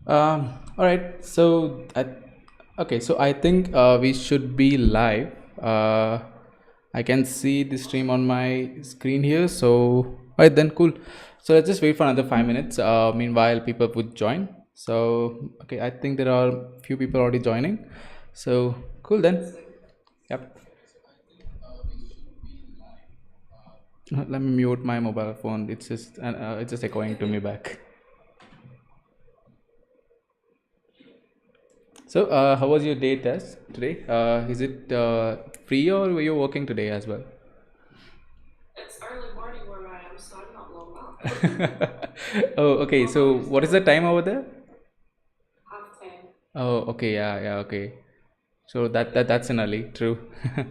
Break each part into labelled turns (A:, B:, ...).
A: All right. Okay. So I think we should be live. I can see the stream on my screen here. So, all right then, cool. So let's just wait for another 5 minutes. Meanwhile, people would join. So, okay, I think there are few people already joining. So, cool then. Yep. Let me mute my mobile phone. It's just echoing to me back. So, how was your day, Tess, today? Is it free or were you working today as well?
B: It's early morning where I am, so I'm not blown up.
A: Oh, okay.
B: What about
A: So, what is the
B: yourself?
A: time over there?
B: Half 10.
A: Oh, okay. Yeah, yeah, okay. So that's an early, true.
B: How's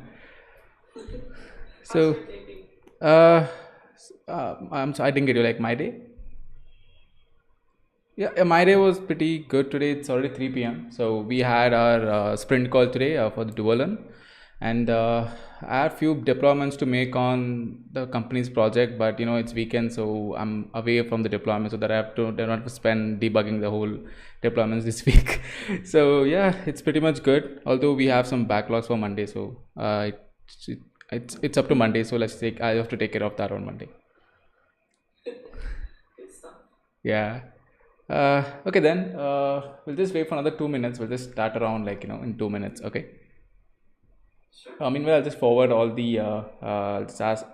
A: So,
B: your day been?
A: I didn't get you like my day. Yeah, my day was pretty good today. It's already 3 p.m. So we had our sprint call today for the Duolearn, and I had few deployments to make on the company's project. But it's weekend, so I'm away from the deployment, so that don't have to spend debugging the whole deployments this week. So yeah, it's pretty much good. Although we have some backlogs for Monday, so it's, it's up to Monday. So I have to take care of that on Monday.
B: Good stuff.
A: Yeah. Okay then. We'll just wait for another 2 minutes. We'll just start around like in 2 minutes. Okay.
B: Sure.
A: Meanwhile, I'll just forward all the. I'll just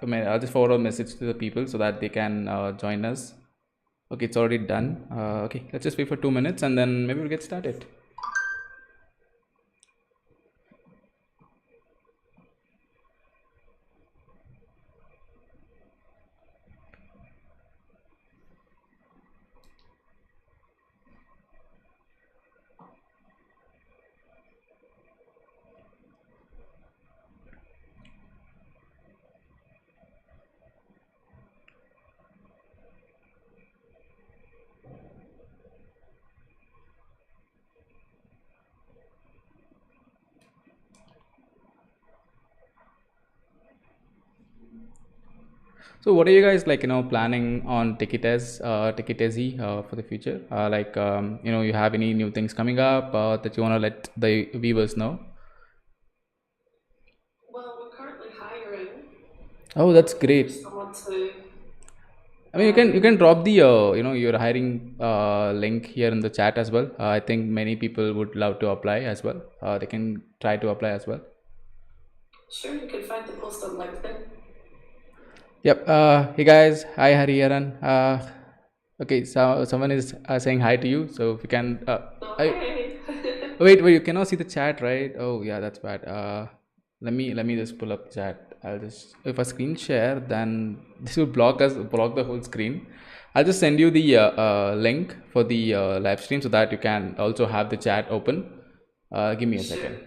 A: forward a message to the people so that they can join us. Okay, it's already done. Okay, let's just wait for 2 minutes and then maybe we'll get started. So, what are you guys like? Planning on Techie Tessie for the future? You have any new things coming up that you want to let the viewers know?
B: Well, we're currently hiring.
A: Oh,
B: We're
A: that's
B: looking for
A: great.
B: someone to.
A: I mean, you can drop the your hiring link here in the chat as well. I think many people would love to apply as well. They can try to apply as well.
B: Sure, you can find the post on LinkedIn.
A: Yep. Hey guys, hi Hariharan. Okay, so someone is saying hi to you. So if you can,
B: Oh,
A: I
B: hey!
A: wait, you cannot see the chat, right? Oh yeah, that's bad. Let me just pull up chat. I'll just if I screen share, then this will block the whole screen. I'll just send you the link for the live stream so that you can also have the chat open. Give me a
B: Sure.
A: second.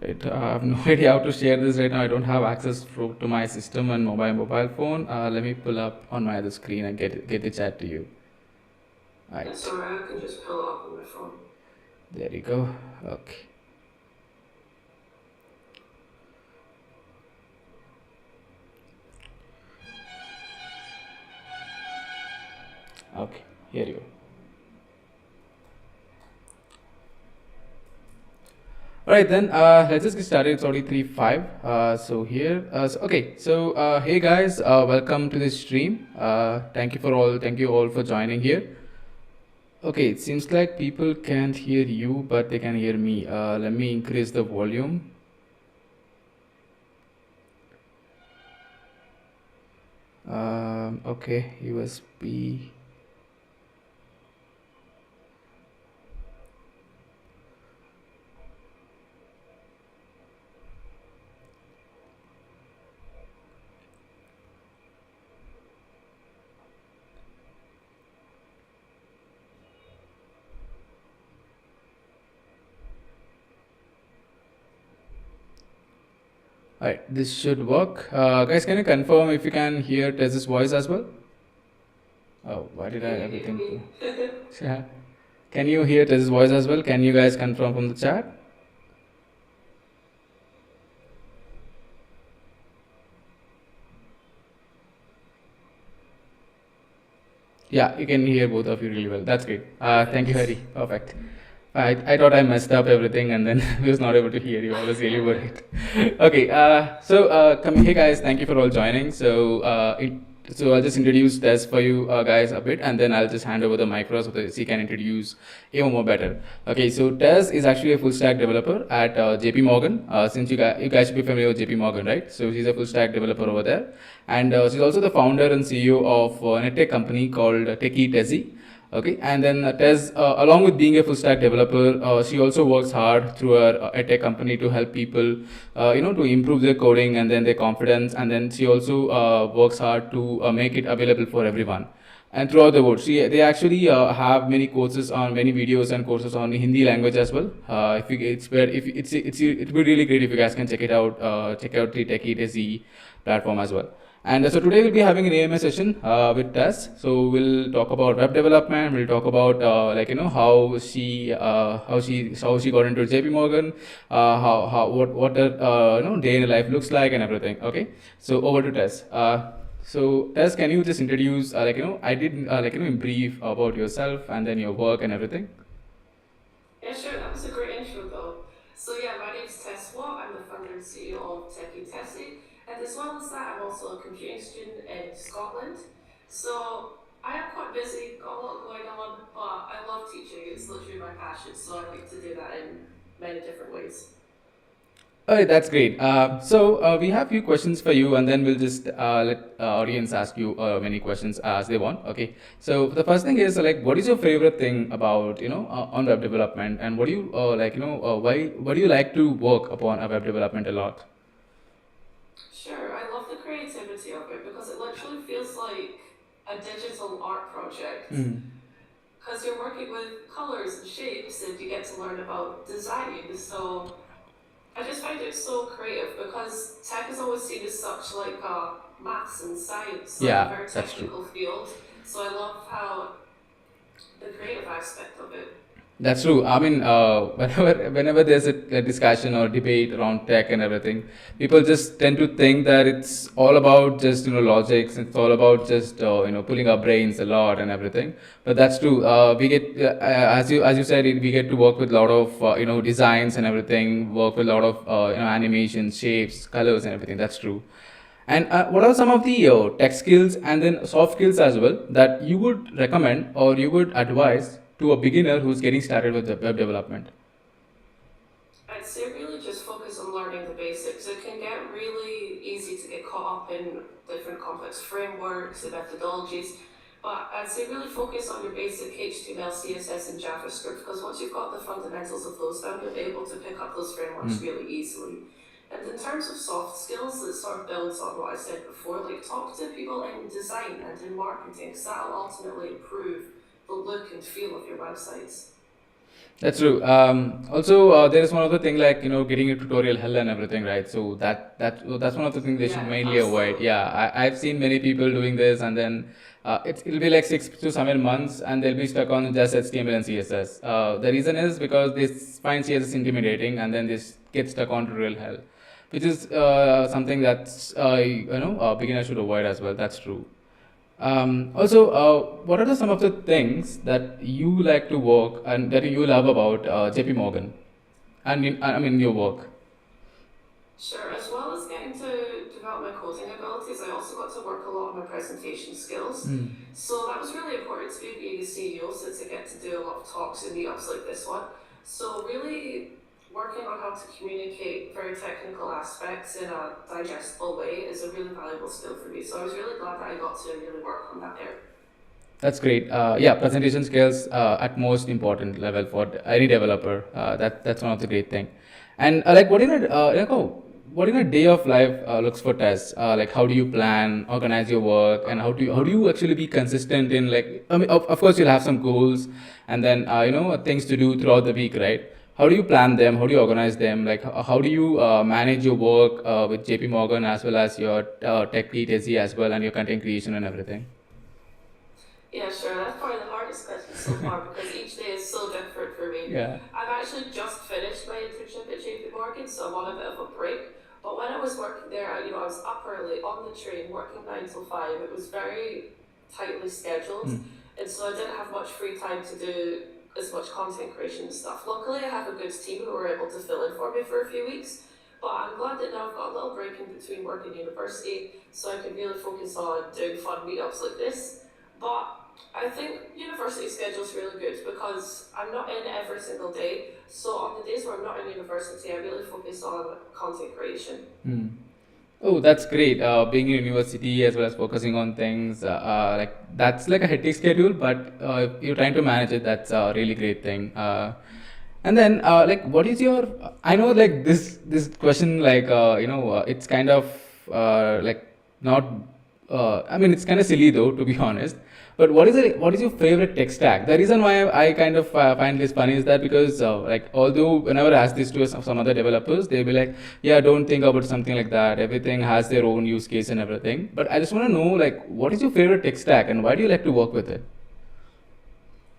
A: Right, I have no idea how to share this right now. I don't have access to my system and mobile phone. Let me pull up on my other screen and get the chat to you.
B: That's
A: Right,
B: alright, I can just pull it up on my phone.
A: there you go. Okay, okay, here you go. All right, then let's just get started. It's already 3:05. Hey guys, welcome to this stream. Thank you all for joining here. Okay, it seems like people can't hear you, but they can hear me. Let me increase the volume. Okay, USB. Alright, this should work. Guys, can you confirm if you can hear Tess's voice as well? Oh, why did I
B: Can you hear
A: everything?
B: me?
A: Yeah. Can you hear Tess's voice as well? Can you guys confirm from the chat? Yeah, you can hear both of you really well. That's great. Thank you, Hari.
B: Perfect.
A: Perfect. I thought I messed up everything and then I was not able to hear you. I was really worried. Okay, coming here, guys, thank you for all joining. So I'll just introduce Tess for you guys a bit, and then I'll just hand over the micro so that she can introduce even more better. Okay, so Tess is actually a full stack developer at JP Morgan. Since you guys should be familiar with JP Morgan, right? So she's a full stack developer over there, and she's also the founder and CEO of an EdTech company called Techie Tessie. Okay, and then Tess, along with being a full stack developer, she also works hard through her tech company to help people, to improve their coding and then their confidence. And then she also works hard to make it available for everyone. And throughout the world, they actually have many courses on many videos and courses on Hindi language as well. If you, it's where if it's it would be really great if you guys can check it out. Check out the Techie Tessie platform as well. And so today we'll be having an AMA session with Tess. So we'll talk about web development. We'll talk about how she got into JP Morgan, how what her day in her life looks like and everything. Okay. So over to Tess. So Tess, can you just introduce I did in brief about yourself and then your work and everything.
B: Yeah, sure. That was a great intro, though. So yeah, my name's Tess Watt. I'm the founder and CEO of Techie Tessie, and as well as that, I'm also a computing student in Scotland. So I am quite busy, got a lot going on, but I love teaching. It's literally my passion, so I like to do that in many different ways.
A: All right, that's great. We have few questions for you, and then we'll just let audience ask you many questions as they want. Okay. So the first thing is what is your favorite thing about on web development, and what do you why do you like to work upon a web development a lot?
B: Sure, I love the creativity of it because it literally feels like a digital art project. Because you're working with colors and shapes and you get to learn about design. So I just find it so creative because tech is always seen as such like maths and science, like a
A: Yeah,
B: very
A: that's true.
B: technical field. So I love how the creative aspect of it.
A: That's true. I mean, whenever there's a discussion or debate around tech and everything, people just tend to think that it's all about just logics. It's all about just pulling our brains a lot and everything. But that's true. We get as you said, we get to work with a lot of designs and everything. Work with a lot of animations, shapes, colors, and everything. That's true. And what are some of the tech skills and then soft skills as well that you would recommend or you would advise to a beginner who's getting started with the web development?
B: I'd say really just focus on learning the basics. It can get really easy to get caught up in different complex frameworks and methodologies. But I'd say really focus on your basic HTML, CSS, and JavaScript because once you've got the fundamentals of those down, you'll be able to pick up those frameworks really easily. And in terms of soft skills, it sort of builds on what I said before, like talk to people in design and in marketing because that'll ultimately improve the look and feel of your websites.
A: That's true. Also, there is one other thing like getting a tutorial hell and everything, right? So that's one of the things they should
B: Yeah,
A: mainly avoid.
B: absolutely.
A: Yeah, I've seen many people doing this, and then it'll be like 6 to 7 months, and they'll be stuck on just HTML and CSS. The reason is because they find CSS intimidating, and then they get stuck on tutorial hell, which is something that's beginners should avoid as well. That's true. What are some of the things that you like to work and that you love about JP Morgan I mean your work?
B: Sure, as well as getting to develop my coding abilities, responsibilities, I also got to work a lot on my presentation skills. So that was really important to me being a CEO, since I get to do a lot of talks and meetups like this one. So really working on how to communicate very technical aspects in a digestible way is a really valuable skill for me. So I was really glad that I got to really work on that there.
A: That's great. Yeah, presentation skills at most important level for any developer. That's one of the great thing. And like, what in a day of life looks for Tess? Like, how do you plan, organize your work, and how do you actually be consistent in, like, I mean, of course you'll have some goals, and then things to do throughout the week, right? How do you plan them? How do you organize them? Like, how do you manage your work with JP Morgan, as well as your Techie Tessie as well, and your content creation and everything?
B: Yeah, sure. That's probably the hardest question so far because each day is so different for me.
A: Yeah.
B: I've actually just finished my internship at JP Morgan, so I'm on a bit of a break. But when I was working there, I was up early on the train, working 9 till 5. It was very tightly scheduled, and so I didn't have much free time to do as much content creation and stuff. Luckily, I have a good team who were able to fill in for me for a few weeks. But I'm glad that now I've got a little break in between work and university, so I can really focus on doing fun meetups like this. But I think university schedule is really good because I'm not in every single day. So on the days where I'm not in university, I really focus on content creation.
A: Oh, that's great. Being in university as well as focusing on things, like that's like a hectic schedule, but if you're trying to manage it, that's a really great thing. And then, like, what is your? I know, like, this question, like, it's kind of like not. I mean, it's kind of silly though, to be honest. But what is your favorite tech stack? The reason why I kind of find this funny is that because, like, although whenever I ask this to some other developers, they'll be like, yeah, don't think about something like that. Everything has their own use case and everything. But I just want to know, like, what is your favorite tech stack and why do you like to work with it?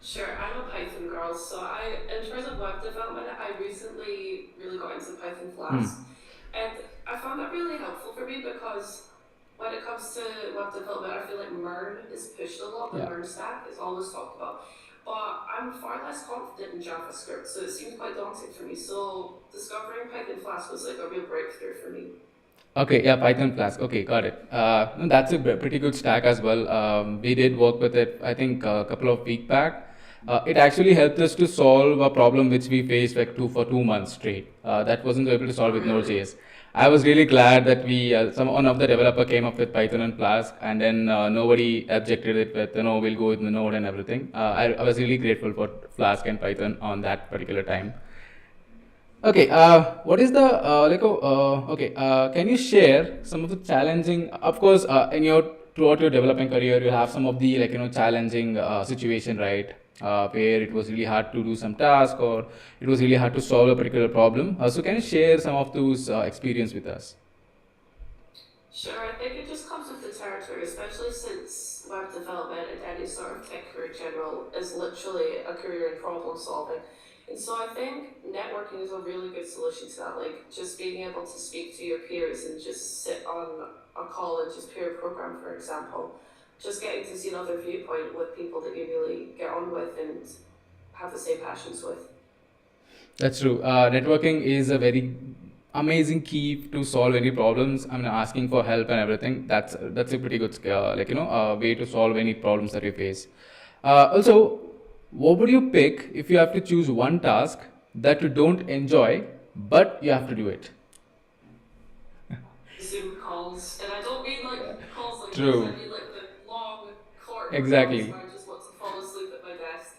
B: Sure, I'm a Python girl, so in terms of web development, I recently really got into Python Flask, and I found that really helpful for me because when it comes to web development, I feel like MERN is pushed a lot. The
A: Yeah.
B: MERN stack is always talked about, but I'm far less confident in JavaScript, so it seemed quite daunting for me. So discovering Python Flask was like a real breakthrough for me.
A: Okay, yeah, Python Flask. Okay, got it. No, that's a pretty good stack as well. We did work with it, I think, a couple of weeks back. It actually helped us to solve a problem which we faced like 2 months straight. That wasn't able to solve
B: Oh,
A: with
B: really?
A: Node.js. I was really glad that some one of the developer came up with Python and Flask, and then nobody objected it with, we'll go with the Node and everything. I was really grateful for Flask and Python on that particular time. Okay, what is the okay? Can you share some of the challenging? Of course, in your throughout your developing career, you have some of the challenging situation, right? Where it was really hard to do some task or it was really hard to solve a particular problem. So can you share some of those experience with us?
B: Sure, I think it just comes with the territory, especially since web development and any sort of tech career in general is literally a career in problem solving. And so I think networking is a really good solution to that. Like just being able to speak to your peers and just sit on a call and just peer program, for example. Just getting to see another viewpoint with people that you really get on with and have the same passions with.
A: That's true. Networking is a very amazing key to solve any problems. I mean, asking for help and everything. That's a pretty good way to solve any problems that you face. Also, what would you pick if you have to choose one task that you don't enjoy, but you have to do it?
B: Zoom calls, and I don't mean like calls like this, I
A: True.
B: mean like the long courtroom calls
A: Exactly.
B: where I just want to fall asleep at my desk.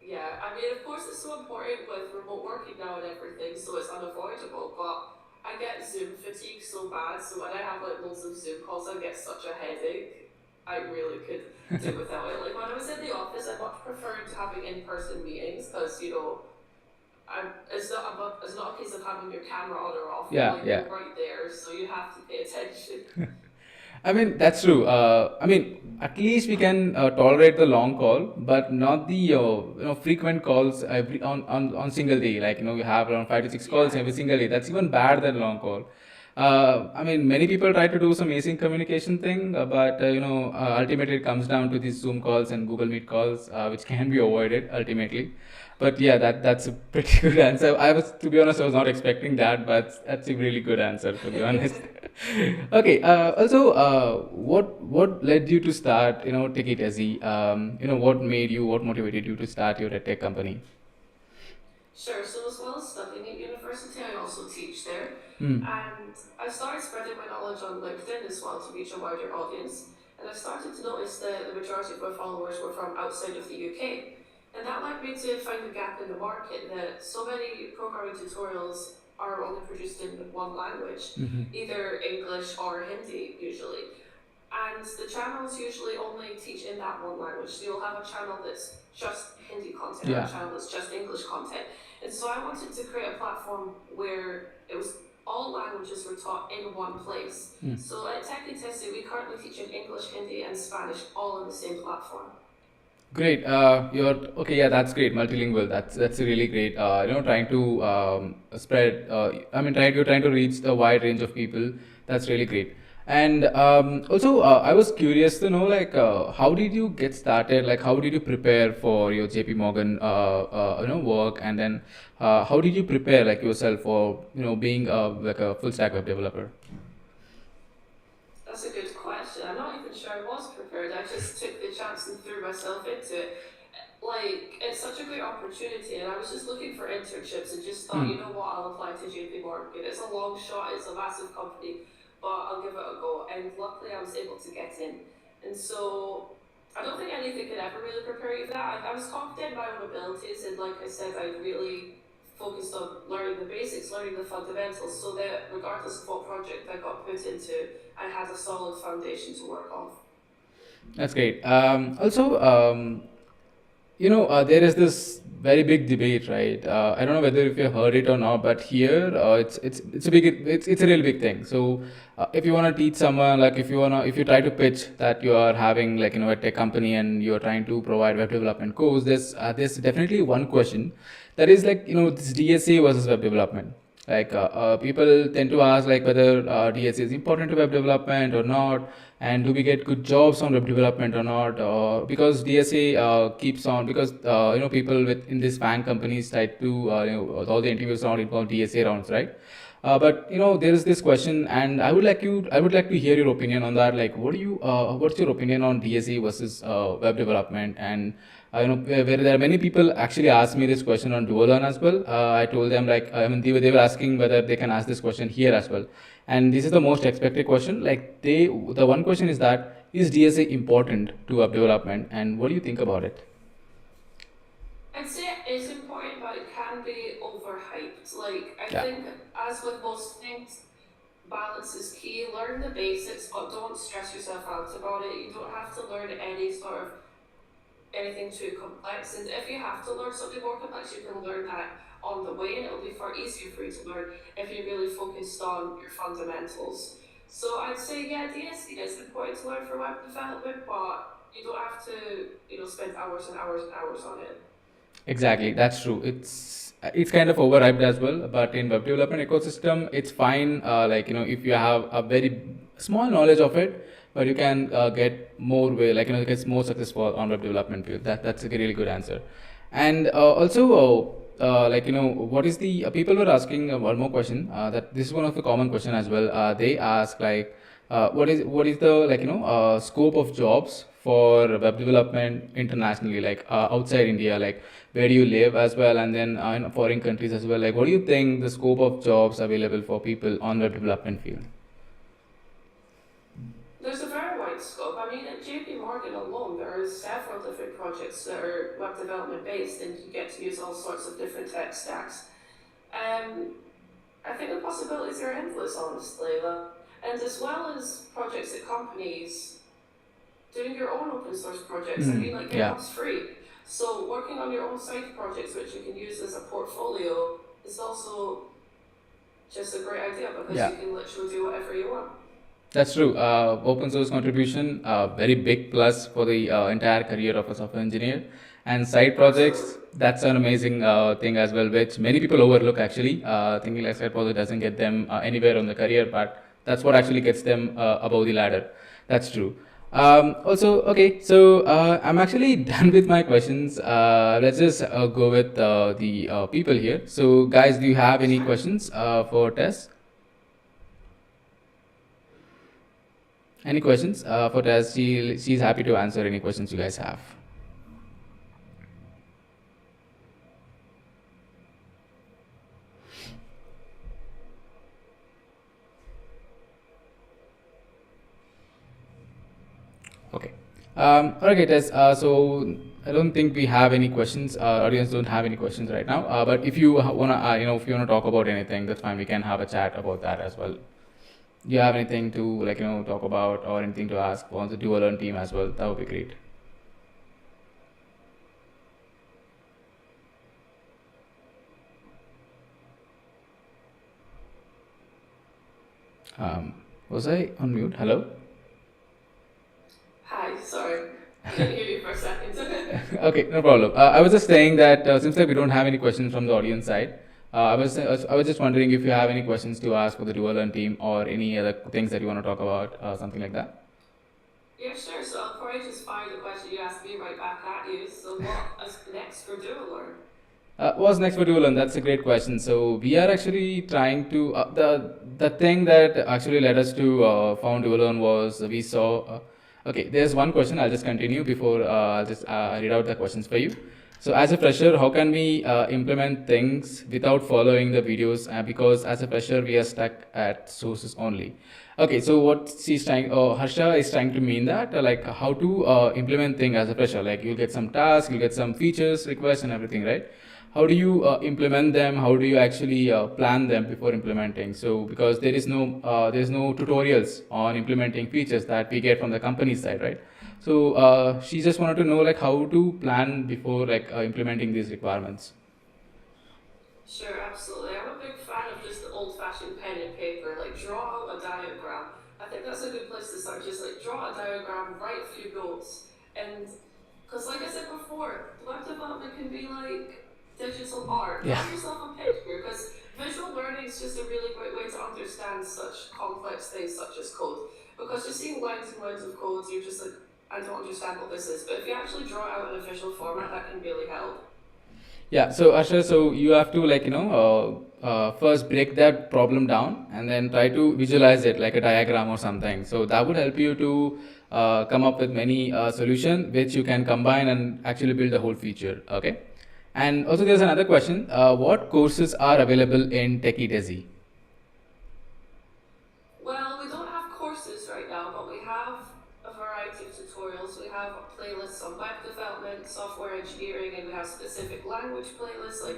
B: Yeah, I mean, of course, it's so important with remote working now and everything, so it's unavoidable. But I get Zoom fatigue so bad, so when I have like loads of Zoom calls, I get such a headache. I really could do without it. Like when I was in the office, I much preferred having in-person meetings because it's not a case of having your camera on or off.
A: Yeah,
B: Like
A: yeah.
B: you're right there, so you have to pay attention.
A: I mean, that's true. I mean, at least we can tolerate the long call, but not the frequent calls on single day. Like we have around 5 to 6 calls
B: Yeah.
A: every single day. That's even bad than long call. I mean, many people try to do some amazing communication thing, but ultimately it comes down to these Zoom calls and Google Meet calls, which can be avoided ultimately. But yeah, that's a pretty good answer. I was, to be honest, I was not expecting that, but that's a really good answer, to be honest. Okay. Also, what led you to start, Techie Tessie? What motivated you to start your tech company?
B: Sure. So as well as studying at university, I also teach there.
A: Hmm.
B: And I started spreading my knowledge on LinkedIn as well to reach a wider audience. And I started to notice that the majority of my followers were from outside of the UK. And that led me to find a gap in the market that so many programming tutorials are only produced in one language, either English or Hindi usually. And the channels usually only teach in that one language. So you'll have a channel that's just Hindi content or a
A: Yeah.
B: channel that's just English content. And so I wanted to create a platform where it was all languages were taught in one place. So at Techie Tessie, we currently teach in English, Hindi, and Spanish all on the same platform.
A: Great. You're okay. Yeah, that's great. Multilingual. That's really great. Trying to spread. I mean, you're trying to reach a wide range of people. That's really great. And also, I was curious to know, like, how did you get started? Like, how did you prepare for your JP Morgan, work, and then how did you prepare like yourself for being like a full stack web developer?
B: That's a good question. I'm not even sure I was prepared. I just took the chance and threw myself into it. Like, it's such a great opportunity, and I was just looking for internships and just thought, you know what, I'll apply to JP Morgan. It's a long shot, it's a massive company, but I'll give it a go. And luckily, I was able to get in. And so, I don't think anything could ever really prepare you for that. I was confident in my own abilities, and like I said, I really focused on learning the basics, learning the fundamentals, so that regardless of what project I got put into, I had a solid foundation to work off.
A: That's great. Also, there is this very big debate, right? I don't know whether if you heard it or not, but here it's a really big thing. So if you want to teach someone, like if you try to pitch that you are having like a tech company and you're trying to provide web development course, there's definitely one question that is like this DSA versus web development. Like people tend to ask like whether DSA is important to web development or not, and do we get good jobs on web development or not? Because DSA keeps on because people in these fan companies try to all the interviews round involve DSA rounds, right? But there is this question, and I would like to hear your opinion on that. Like, what's your opinion on DSA versus web development? And where there are many people actually asked me this question on Duolearn as well. I told them like, I mean, they were asking whether they can ask this question here as well. And this is the most expected question. Like, the one question is that is DSA important to web development, and what do you think about it?
B: I'd say it is important, but it can be overhyped. Like, I
A: Yeah.
B: think, as with most things, balance is key. Learn the basics, but don't stress yourself out about it. You don't have to learn any sort of anything too complex. And if you have to learn something more complex, you can learn that on the way, and it'll be far easier for you to learn if you're really focused on your fundamentals. So I'd say, yeah, DSC is important to learn for web development, but you don't have to, spend hours and hours and hours on it.
A: Exactly, that's true. It's kind of overhyped as well, but in web development ecosystem, it's fine. Like if you have a very small knowledge of it, but you can get more way, like get more successful on web development field. That's a really good answer. And also, like what is the people were asking one more question. That this is one of the common question as well. They ask like what is the like scope of jobs for web development internationally, like outside India, like where do you live as well, and then in foreign countries as well, like what do you think the scope of jobs available for people on web development field?
B: There's a very wide scope. I mean, at JP Morgan alone, there are several different projects that are web development based, and you get to use all sorts of different tech stacks. Um, I think the possibilities are endless, honestly. And as well as projects at companies, doing your own open source projects. I mean, like
A: Yeah.
B: GitHub's free. So working on your own side projects, which you can use as a portfolio, is also just a great idea because
A: Yeah.
B: you can literally do whatever you want.
A: That's true. Open source contribution, very big plus for the entire career of a software engineer. And side projects, that's an amazing thing as well, which many people overlook actually, thinking like side project doesn't get them anywhere on the career, but that's what actually gets them above the ladder. That's true. Also, okay, so I'm actually done with my questions. Let's just go with the people here. So, guys, do you have any questions for Tess? Any questions for Tess? She's happy to answer any questions you guys have. Okay. Okay, Tess. So I don't think we have any questions. Audience don't have any questions right now. But if you wanna, if you wanna talk about anything, that's fine. We can have a chat about that as well. Do you have anything to talk about or anything to ask on the Duolearn team as well? That would be great. Was I on mute? Hello.
B: Hi, sorry. I didn't hear you for a second.
A: Okay, no problem. I was just saying that since we don't have any questions from the audience side, I was just wondering if you have any questions to ask for the Duolearn team or any other things that you want to talk about, something like that.
B: Yeah, sure. So I'll probably just fire the question you asked me right back at you. So what is next for Duolearn?
A: What's next for Duolearn? That's a great question. So we are actually trying to the thing that actually led us to found Duolearn was we saw. Okay, there's one question. I'll just continue before I'll just read out the questions for you. So as a fresher, how can we implement things without following the videos? Because as a fresher, we are stuck at sources only. Okay, so what she's trying, Harsha is trying to mean that like how to implement thing as a fresher. Like you'll get some tasks, you'll get some features, requests, and everything, right? How do you implement them? How do you actually plan them before implementing? So because there's no tutorials on implementing features that we get from the company side, right? So she just wanted to know like how to plan before like implementing these requirements.
B: Sure, absolutely. I'm a big fan of just the old-fashioned pen and paper. Like draw out a diagram. I think that's a good place to start. Just like draw a diagram, write a few notes, and because like I said before, web development can be like digital art.
A: Yeah.
B: Draw yourself a picture because visual learning is just a really great way to understand such complex things such as code. Because just seeing lines and lines of code, you're just like, I don't understand what this is. But if you actually draw it out in a visual format, that can really help.
A: Yeah, so Asher, so you have to first break that problem down and then try to visualize it like a diagram or something. So that would help you to come up with many solution which you can combine and actually build the whole feature. Okay, and also there's another question: what courses are available in Techie Tessie?
B: Well, we don't have courses right now, but we have a variety of tutorials. We have playlists on web development, software engineering, and we have specific language playlists like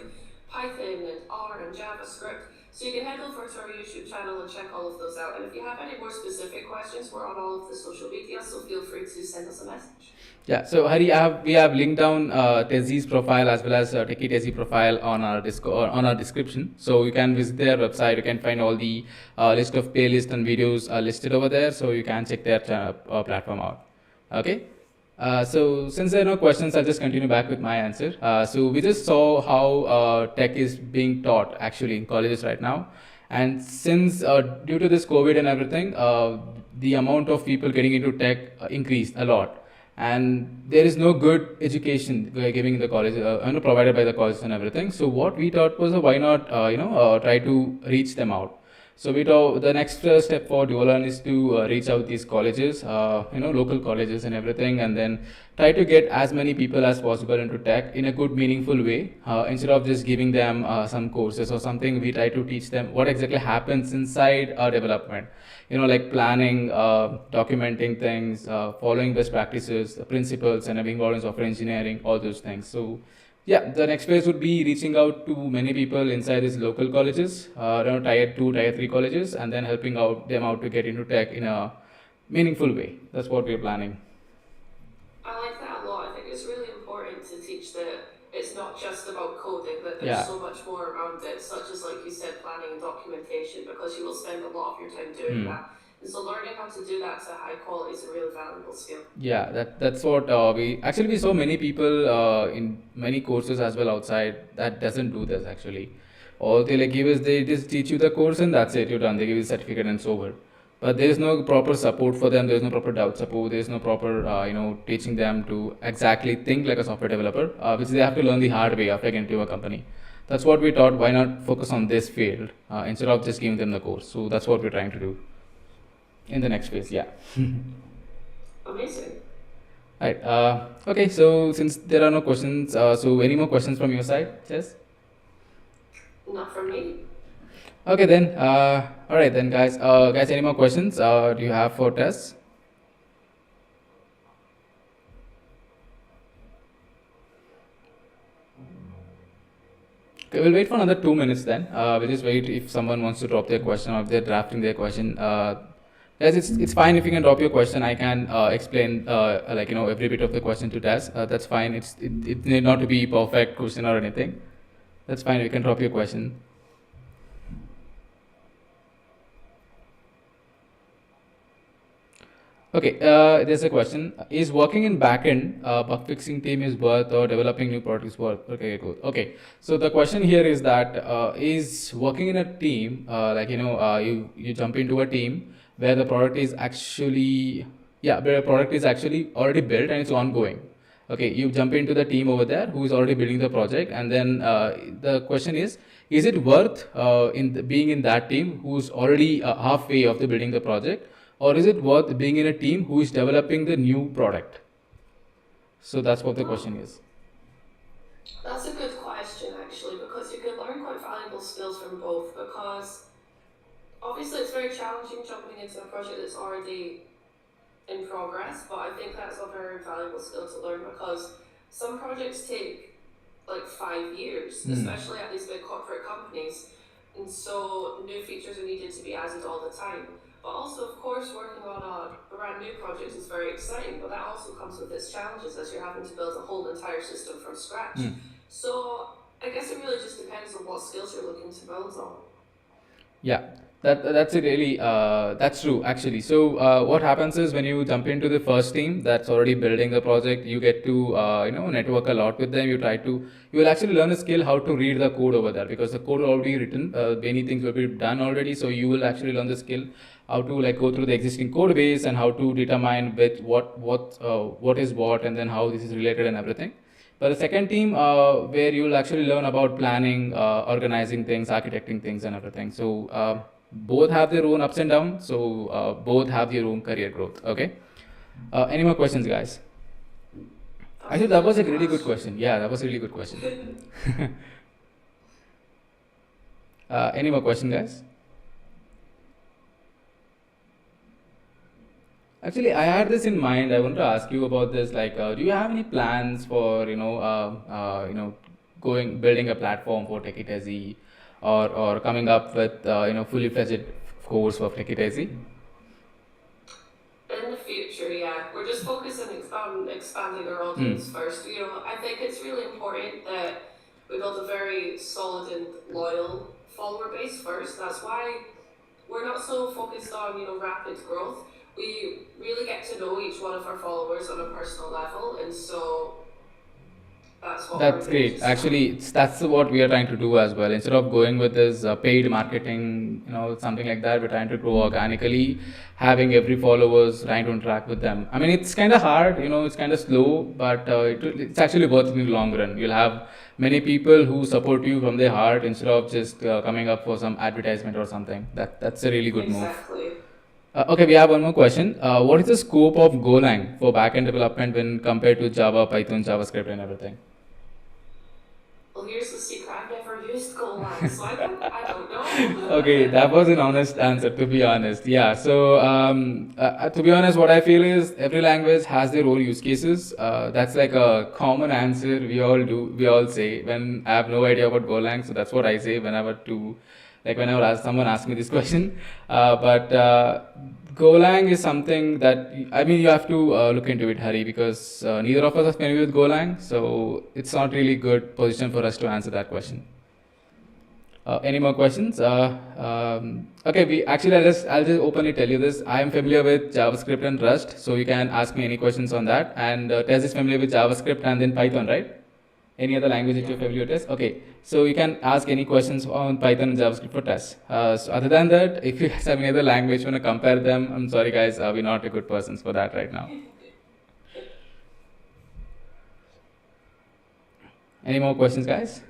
B: Python and R and JavaScript. So you can head over to our YouTube channel and check all of those out. And if you have any more specific questions, we're on all of the social media, so feel free to send us a message.
A: Yeah, so Hari, we have linked down Tezzy's profile as well as Techie Tessie profile on our on our description. So you can visit their website. You can find all the list of playlists and videos listed over there. So you can check their platform out. Okay. So since there are no questions, I'll just continue back with my answer. So we just saw how tech is being taught actually in colleges right now, and since due to this COVID and everything, the amount of people getting into tech increased a lot, and there is no good education giving in the college, provided by the colleges and everything. So what we thought was, why not, try to reach them out. So we thought the next step for Duolearn is to reach out these colleges, local colleges and everything, and then try to get as many people as possible into tech in a good, meaningful way. Instead of just giving them some courses or something, we try to teach them what exactly happens inside our development. Like planning, documenting things, following best practices, principles, and being involved in software engineering, all those things. So yeah, the next phase would be reaching out to many people inside these local colleges, tier 2, tier 3 colleges, and then helping out them out to get into tech in a meaningful way. That's what we're planning.
B: I like that a lot. I think it's really important to teach that it's not just about coding, that there's
A: Yeah.
B: so much more around it, such as, like you said, planning and documentation, because you will spend a lot of your time doing that. So learning how to do that to high quality is a really valuable skill.
A: Yeah, that's what we saw many people in many courses as well outside that doesn't do this actually. All they like give is they just teach you the course and that's it, you're done. They give you a certificate and it's over. But there is no proper support for them. There is no proper doubt support. There is no proper teaching them to exactly think like a software developer, which they have to learn the hard way after getting into a company. That's what we thought. Why not focus on this field instead of just giving them the course? So that's what we're trying to do in the next phase. Yeah.
B: Amazing.
A: Right. Okay. So since there are no questions, so any more questions from your side, Jess?
B: Not from me.
A: Okay then. All right then, guys. Guys, any more questions? Do you have for Tess? Okay, we'll wait for another 2 minutes then. We'll just wait if someone wants to drop their question or if they're drafting their question. Guys, it's fine if you can drop your question. I can explain every bit of the question to Tess. That's fine. It need not to be perfect question or anything. That's fine. You can drop your question. Okay, there's a question. Is working in backend, bug fixing team is worth or developing new products worth? Okay, cool. Okay, so the question here is that is working in a team, you jump into a team where the product is actually, yeah, where a product is actually already built and it's ongoing. Okay, you jump into the team over there who is already building the project, and then the question is it worth being in that team who's already halfway of the building the project, or is it worth being in a team who is developing the new product? So that's what the question is.
B: That's a good question, actually, because you can learn quite valuable skills from both. Because obviously, it's very challenging jumping into a project that's already in progress, but I think that's a very valuable skill to learn because some projects take like 5 years, especially at these big corporate companies, and so new features are needed to be added all the time. But also, of course, working on a brand new project is very exciting, but that also comes with its challenges as you're having to build a whole entire system from scratch. So I guess it really just depends on what skills you're looking to build on.
A: Yeah, that's a really that's true actually. So what happens is when you jump into the first team that's already building the project, you get to network a lot with them. You will actually learn a skill how to read the code over there because the code will already written. Many things will be done already. So you will actually learn the skill how to like go through the existing code base and how to determine with what is what and then how this is related and everything. But the second team, where you'll actually learn about planning, organizing things, architecting things, and everything. So both have their own ups and downs. So both have their own career growth. Okay. Any more questions, guys? I think that was a really good question. Yeah, that was a really good question. Any more questions, guys? Actually, I had this in mind. I want to ask you about this. Like, do you have any plans for going building a platform for Techie Tessie, or coming up with fully fledged course for Techie Tessie?
B: In the future, yeah, we're just focusing on expanding our audience first. I think it's really important that we build a very solid and loyal follower base first. That's why we're not so focused on rapid growth. We really get to know each one of our followers on a personal level, and so that's what
A: That's great. Actually, that's what we are trying to do as well. Instead of going with this paid marketing, something like that, we're trying to grow organically, having every followers trying to interact with them. I mean, it's kind of hard, it's kind of slow, but it's actually worth it in the long run. You'll have many people who support you from their heart instead of just coming up for some advertisement or something. That's a really good move.
B: Exactly.
A: Okay, we have one more question. What is the scope of Golang for backend development when compared to Java, Python, JavaScript, and everything?
B: Well, here's the secret. I've never used Golang, so I don't know.
A: Okay, that was an honest answer, to be honest. Yeah, so to be honest, what I feel is every language has their own use cases. That's like a common answer we all say when I have no idea about Golang. So that's what I say whenever someone asks me this question. But Golang is something that you have to look into it, Hari, because neither of us are familiar with Golang, so it's not really good position for us to answer that question. Any more questions? Okay, we actually I'll just openly tell you this. I am familiar with JavaScript and Rust, so you can ask me any questions on that. And Tess is familiar with JavaScript and then Python, right? Any other language that
B: Yeah.
A: you're familiar with? Okay, so you can ask any questions on Python and JavaScript for Tess. So other than that, if you guys have any other language you want to compare them, I'm sorry guys, we're not a good persons for that right now. Any more questions, guys?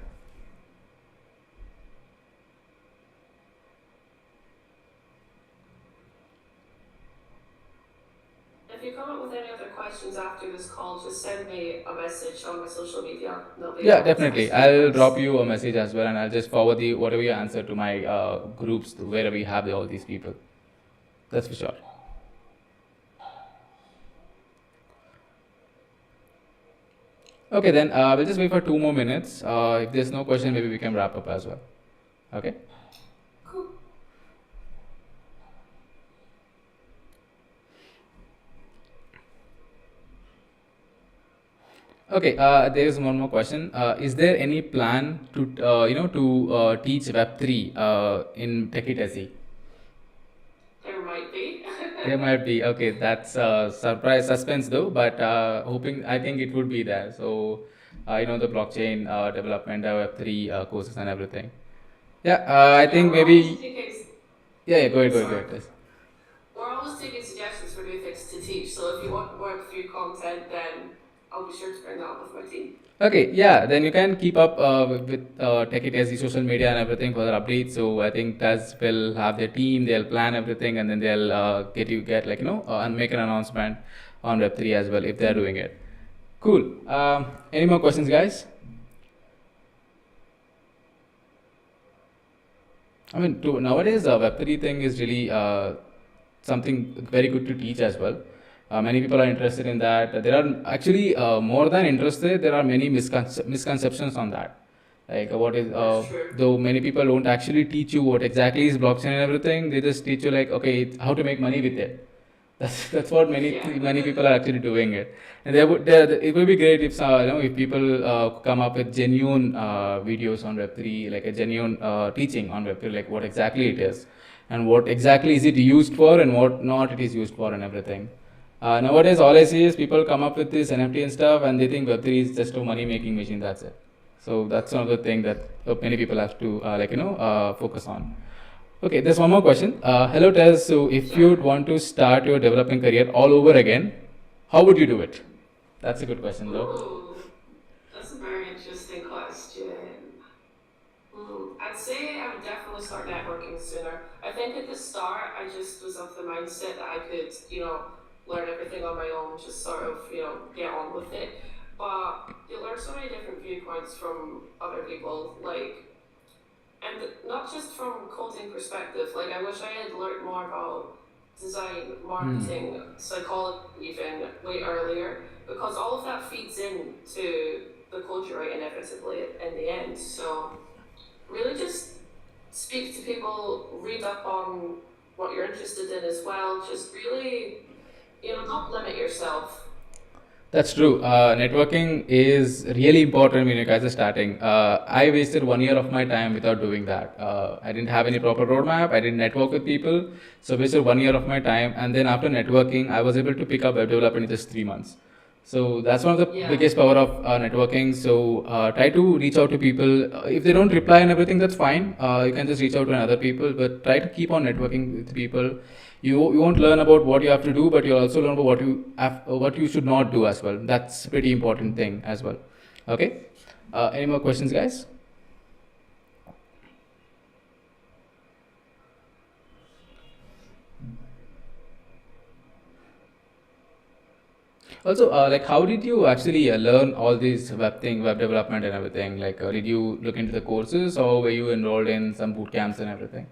B: If you come up with any other questions after this call, just send me a message on my social media. And I'll be
A: Yeah,
B: able to
A: definitely.
B: answer your
A: I'll drop
B: questions.
A: you a message as well, and I'll just forward the whatever you answer to my groups where we have all these people. That's for sure. Okay, then we'll just wait for 2 more minutes. If there's no question, maybe we can wrap up as well. Okay.
B: Cool.
A: Okay. There is one more question. Is there any plan to teach Web3 in Techie Tessie?
B: There might be.
A: There might be. Okay, that's surprise suspense though, but hoping I think it would be there. So, the blockchain development, Web3 courses and everything. Yeah, I
B: Yeah,
A: think
B: we're always
A: maybe.
B: taking.
A: Yeah, yeah. Go ahead, go ahead, go
B: Sorry.
A: ahead. Yes.
B: We're always taking suggestions for new things to teach. So if you want to work through content, then I'll be sure to bring that up with my team.
A: Okay, yeah. Then you can keep up with Tech It as the social media and everything for the updates. So I think Taz will have their team. They'll plan everything, and then they'll get like and make an announcement on Web3 as well if they're doing it. Cool. Any more questions, guys? I mean, nowadays, Web3 thing is really something very good to teach as well. Many people are interested in that. There are actually more than interested. There are many misconceptions on that. Like what is
B: That's true.
A: though many people don't actually teach you what exactly is blockchain and everything. They just teach you like okay how to make money with it. That's what
B: Yeah.
A: many people are actually doing it, and it would be great if if people come up with genuine videos on Web3, like a genuine teaching on Web3, like what exactly it is, and what exactly is it used for, and what not it is used for, and everything. Nowadays, all I see is people come up with this NFT and stuff, and they think Web3 is just a money making machine. That's it. So that's another thing that many people have to focus on. Okay, there's one more question. Hello, Tess. So, if
B: Sure.
A: you'd want to start your developing career all over again, how would you do it? That's a good question, though.
B: Ooh, that's a very interesting question. I'd say I would definitely start networking sooner. I think at the start, I just was of the mindset that I could, learn everything on my own, just sort of, get on with it. But you learn so many different viewpoints from other people, and not just from coding perspective. Like I wish I had learned more about design,
A: Hmm.
B: marketing, psychology, even way earlier, because all of that feeds into the code you write inevitably in the end. So really just speak to people, read up on what you're interested in as well. Just really, don't limit yourself.
A: That's true. Networking is really important when you guys are starting. I wasted 1 year of my time without doing that. I didn't have any proper roadmap. I didn't network with people, so wasted 1 year of my time. And then after networking, I was able to pick up web development in just 3 months. So that's one of the
B: Yeah.
A: biggest power of networking. So try to reach out to people. If they don't reply and everything, that's fine. You can just reach out to other people, but try to keep on networking with people. You won't learn about what you have to do, but you'll also learn about what you should not do as well. That's a pretty important thing as well. Okay. Any more questions, guys? Also, like, how did you actually learn all these web development and everything? Like, did you look into the courses, or were you enrolled in some boot camps and everything?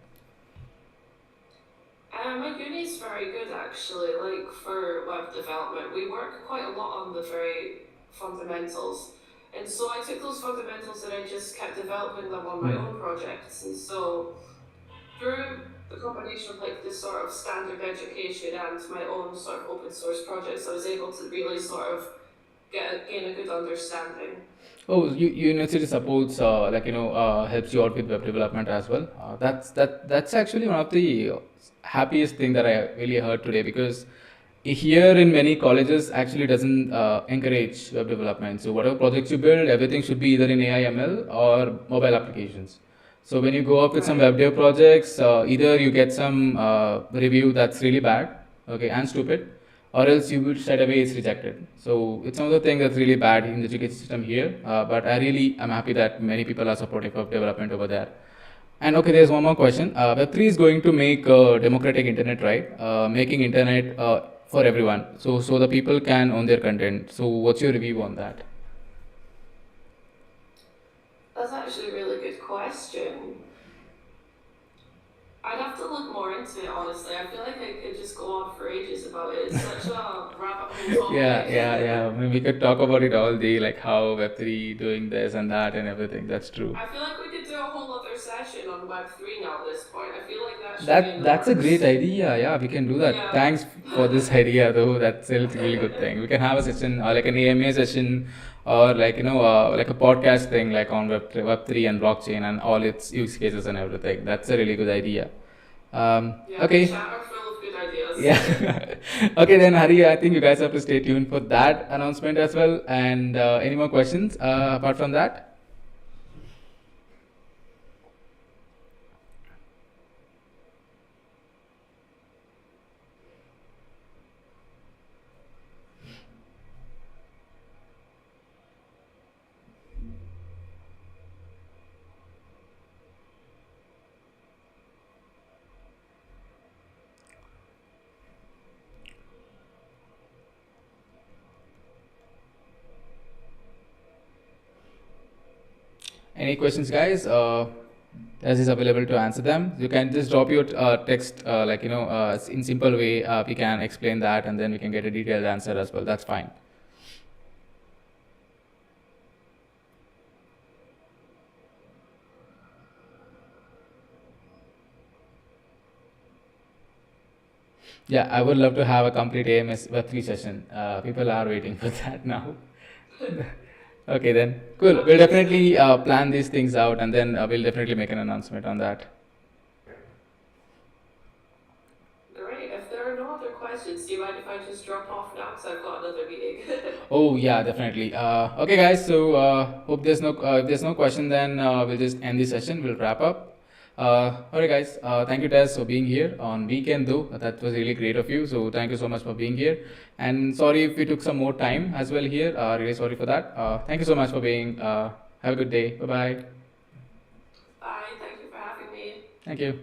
B: My uni is very good actually. Like for web development, we work quite a lot on the very fundamentals. And so I took those fundamentals and I just kept developing them on my
A: Hmm.
B: own projects. And so through the combination of like this sort of standard education and my own sort of open source projects, I was able to really sort of gain a good understanding.
A: Oh, university supports helps you out with web development as well. That's actually one of the happiest thing that I really heard today, because here in many colleges actually doesn't encourage web development. So whatever projects you build, everything should be either in AI ML or mobile applications. So when you go up with some
B: Right.
A: web dev projects, either you get some review that's really bad, okay, and stupid, or else you will straight away it's rejected. So it's another thing that's really bad in the education system here. But I really am happy that many people are supportive of development over there. And okay, there's one more question. Web3 is going to make democratic internet, right? Making internet for everyone, so the people can own their content. So what's your review on that?
B: That's actually a really good question. I'd have to look more into it, honestly. I feel like I could just go on for ages about it. It's such a rabbit hole
A: Yeah.
B: topic.
A: I mean, we could talk about it all day, like how Web3 doing this and that and everything. That's true.
B: I feel like we could do a whole other session on Web3 now at this point. I feel like that should be in the
A: That's a great
B: works.
A: idea. Yeah, we can do that.
B: Yeah.
A: Thanks for this idea, though. That's a really good thing. We can have a session, like an AMA session, or like a podcast thing, like on Web3 and blockchain and all its use cases and everything. That's a really good idea.
B: Yeah, the
A: Okay.
B: chat are full of good ideas.
A: Yeah. Okay, then Hari, I think you guys have to stay tuned for that announcement as well. And any more questions apart from that? Any questions, guys? As is available to answer them. You can just drop your text, in simple way. We can explain that, and then we can get a detailed answer as well. That's fine. Yeah, I would love to have a complete AMS Web3 session. People are waiting for that now. Okay, then. Cool. We'll definitely plan these things out, and then we'll definitely make an announcement on that.
B: Great. If there are no other questions, do you mind if I just drop off now? Because I've got another meeting.
A: Oh yeah, definitely. Okay, guys. So hope there's no if there's no question, then we'll just end the session. We'll wrap up. Alright, guys. Thank you, Tess, for being here on weekend though. That was really great of you. So thank you so much for being here. And sorry if we took some more time as well here. Really sorry for that. Thank you so much for being. Have a good day. Bye bye.
B: Bye. Thank you for having me.
A: Thank you.